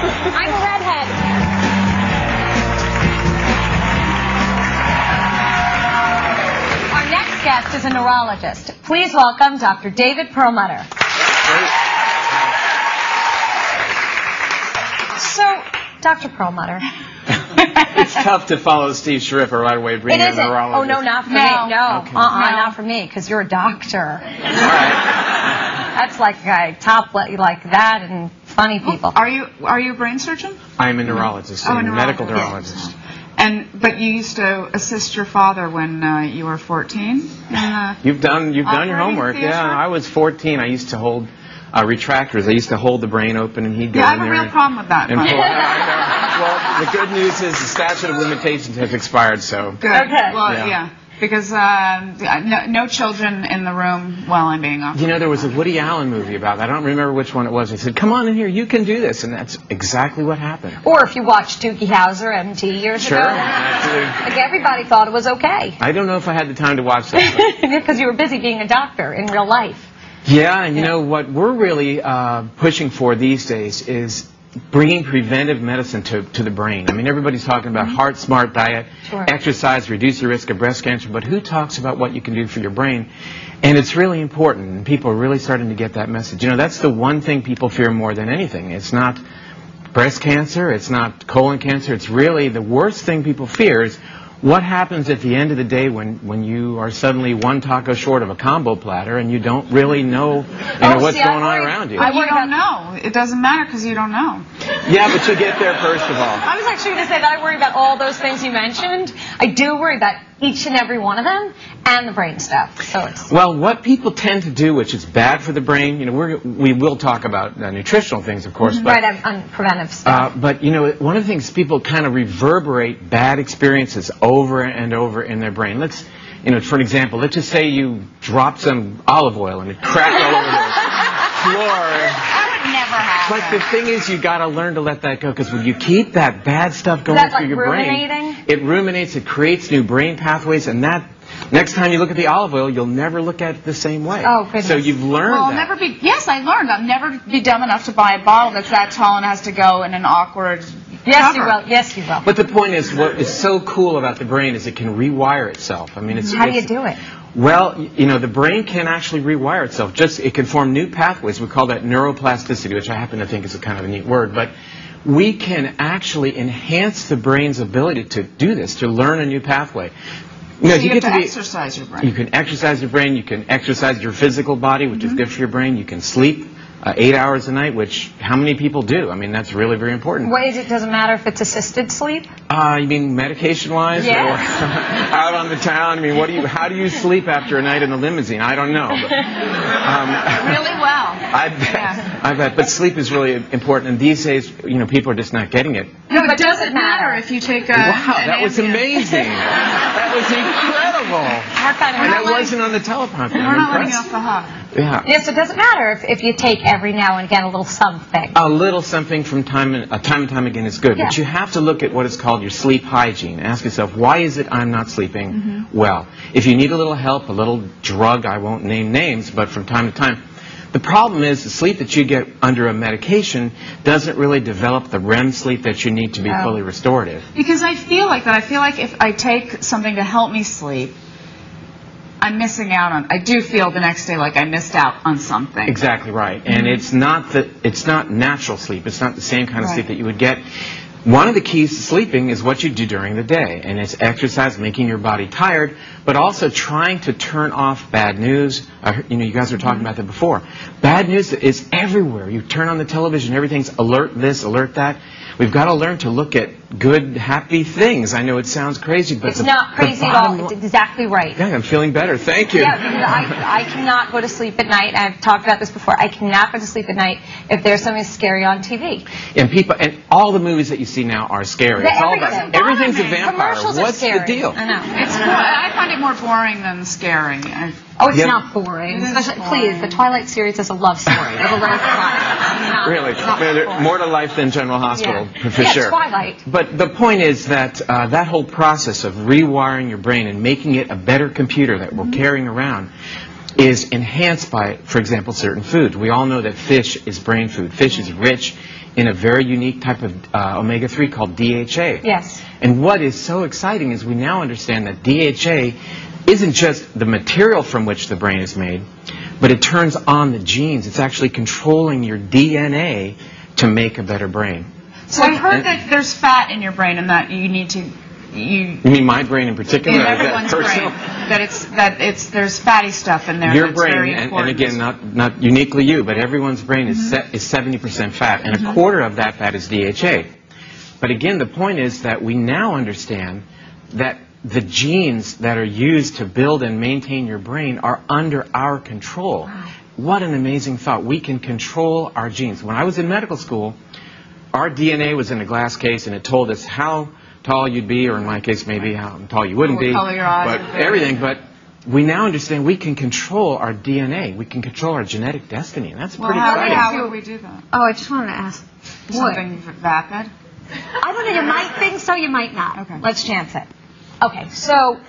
I'm a redhead. Our next guest is a neurologist. Please welcome Dr. David Perlmutter. So, Dr. Perlmutter. It's tough to follow Steve Schiffer right away, bringing in a neurologist. Oh, no, not for me. No, okay. Not for me, because you're a doctor. All right. That's like top like that and funny people. Are you a brain surgeon? I'm a neurologist, a medical neurologist. Yes. But you used to assist your father when you were 14. You've done your homework. Theater? Yeah, I was 14. I used to hold retractors. I used to hold the brain open, and he'd go in there. I have a real problem with that. Well, the good news is the statute of limitations has expired, so. Good. Okay. Well, yeah. Because no children in the room while I'm being off. You know, there was a Woody Allen movie about that. I don't remember which one it was. He said, "Come on in here, you can do this," and that's exactly what happened. Or if you watched Doogie Howser MT years ago. Sure, absolutely. Like everybody thought it was okay. I don't know if I had the time to watch that. Because you were busy being a doctor in real life. Yeah, and you know what we're really pushing for these days is bringing preventive medicine to the brain. I mean, everybody's talking about heart smart diet, exercise, reduce the risk of breast cancer, but who talks about what you can do for your brain? And it's really important, and people are really starting to get that message. You know, that's the one thing people fear more than anything. It's not breast cancer, it's not colon cancer, it's really the worst thing people fear is what happens at the end of the day when you are suddenly one taco short of a combo platter and you don't really know, what's going on around you? You don't know. It doesn't matter because you don't know. Yeah, but you get there first of all. I was actually going to say that I worry about all those things you mentioned. I do worry about each and every one of them and the brain stuff. So it's well, what people tend to do, which is bad for the brain, you know, we will talk about nutritional things, of course, but on preventive stuff. But you know, one of the things people kind of reverberate bad experiences over and over in their brain. Let's, for an example, let's just say you dropped some olive oil and it cracked all over the floor. Never happen. But the thing is, you got to learn to let that go, because when you keep that bad stuff going through your brain, it ruminates, it creates new brain pathways, and that next time you look at the olive oil, you'll never look at it the same way. Oh, goodness. So you've learned that. I'll never be. Yes, I learned. I'll never be dumb enough to buy a bottle that's that tall and has to go in an awkward. Yes, you will. Yes, you will. But the point is, what is so cool about the brain is it can rewire itself. I mean, how do you do it? Well, the brain can actually rewire itself. It can form new pathways. We call that neuroplasticity, which I happen to think is a kind of a neat word. But we can actually enhance the brain's ability to do this, to learn a new pathway. So you have to exercise your brain. You can exercise your brain. You can exercise your physical body, which is good for your brain. You can sleep 8 hours a night, which how many people do? I mean, that's really very important. What is it? Doesn't matter if it's assisted sleep? You mean medication-wise? Yeah. Or out on the town? I mean, how do you sleep after a night in a limousine? I don't know. But, really well. I bet. But sleep is really important, and these days, people are just not getting it. No, it doesn't matter if you take a. Wow, that was amazing. That was incredible. And that wasn't on the teleprompter. We're not letting you off the hook. Yeah. Yes, it doesn't matter if you take every now and again a little something. A little something from time and time again is good. Yeah. But you have to look at what is called your sleep hygiene. Ask yourself, why is it I'm not sleeping well? If you need a little help, a little drug, I won't name names, but from time to time. The problem is the sleep that you get under a medication doesn't really develop the REM sleep that you need to be fully restorative. Because I feel like that. I feel like if I take something to help me sleep, I'm missing out on. I do feel the next day like I missed out on something. Exactly right, and it's not natural sleep. It's not the same kind of sleep that you would get. One of the keys to sleeping is what you do during the day, and it's exercise, making your body tired, but also trying to turn off bad news. You guys were talking about that before. Bad news is everywhere. You turn on the television, everything's alert this, alert that. We've got to learn to look at good, happy things. I know it sounds crazy, but it's not crazy at all. It's exactly right. Yeah, I'm feeling better. Thank you. Yeah, I cannot go to sleep at night. I've talked about this before. I cannot go to sleep at night if there's something scary on TV. And all the movies that you see now are scary. It's all about everything's a vampire. Commercials What's are scary. the deal? I know. I find it more boring than scary. It's not boring. Please, the Twilight series is a love story. Really? More to life than General Hospital, for sure. Twilight. But the point is that that whole process of rewiring your brain and making it a better computer that we're carrying around is enhanced by, for example, certain foods. We all know that fish is brain food. Fish is rich in a very unique type of omega-3 called DHA. Yes. And what is so exciting is we now understand that DHA isn't just the material from which the brain is made, but it turns on the genes. It's actually controlling your DNA to make a better brain. So I've heard that there's fat in your brain and that you need to... You mean my brain in particular? In everyone's brain. There's fatty stuff in there. Your brain, and again, not uniquely you, but everyone's brain is 70% fat, and a quarter of that fat is DHA. But again, the point is that we now understand that the genes that are used to build and maintain your brain are under our control. Wow. What an amazing thought. We can control our genes. When I was in medical school, our DNA was in a glass case, and it told us how tall you'd be, or in my case, maybe how tall you wouldn't be, color your eyes, but everything. But we now understand we can control our DNA. We can control our genetic destiny, and that's pretty exciting. How would we do that? Oh, I just wanted to ask. Something vapid? I don't know. You might think so, you might not. Okay. Let's chance it. Okay, so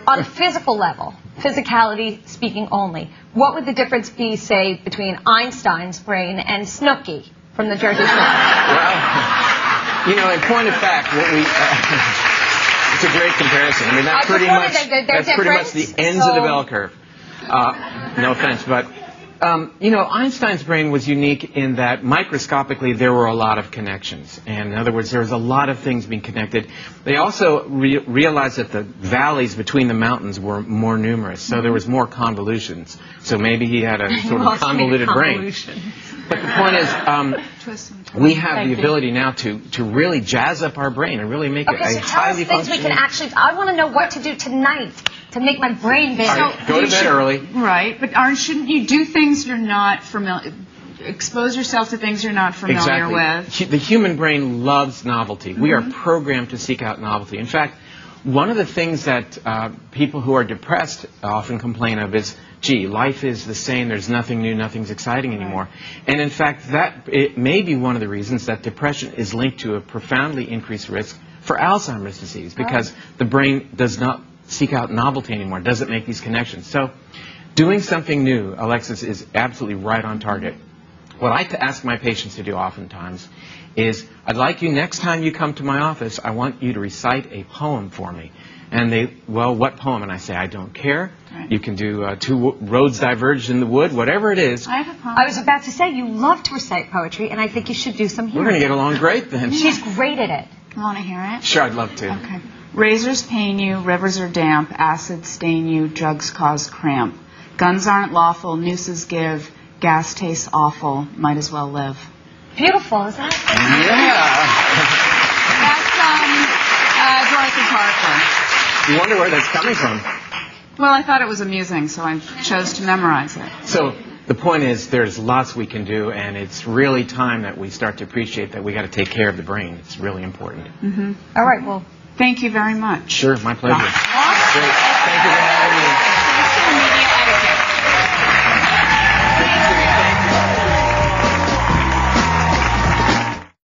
on a physical level, physicality speaking only, what would the difference be, say, between Einstein's brain and Snooki from the Jersey Shore? Well, you know, in point of fact, what we it's a great comparison. I mean, that's pretty much the ends of the bell curve. No offense, but you know, Einstein's brain was unique in that microscopically there were a lot of connections, and in other words, there was a lot of things being connected. They also realized that the valleys between the mountains were more numerous, so there was more convolutions. So maybe he had a sort of convoluted brain. But the point is, we have the ability now to really jazz up our brain and really make it a highly functional. Things we can actually. I want to know what to do tonight to make my brain big. Right, go to bed early. Right, but shouldn't you do things you're not familiar? Expose yourself to things you're not familiar with. The human brain loves novelty. We are programmed to seek out novelty. In fact, one of the things that people who are depressed often complain of is, gee, life is the same, there's nothing new, nothing's exciting anymore. And in fact, it may be one of the reasons that depression is linked to a profoundly increased risk for Alzheimer's disease, because the brain does not seek out novelty anymore, doesn't make these connections. So doing something new, Alexis, is absolutely right on target. What I ask my patients to do oftentimes is, I'd like you, next time you come to my office, I want you to recite a poem for me. And they, well, what poem? And I say, I don't care. Right. You can do Two Roads Diverged in the Wood, whatever it is. I have a poem. I was about to say, you love to recite poetry, and I think you should do some here. We're going to get along great then. She's great at it. You want to hear it? Sure, I'd love to. Okay. Razors pain you, rivers are damp, acids stain you, drugs cause cramp. Guns aren't lawful, nooses give, gas tastes awful, might as well live. Beautiful, is that? That's Dorothy Parker. You wonder where that's coming from. Well, I thought it was amusing, so I chose to memorize it. So the point is, there's lots we can do, and it's really time that we start to appreciate that we got to take care of the brain. It's really important. All right, well, thank you very much. Sure, my pleasure. Great. Thank you.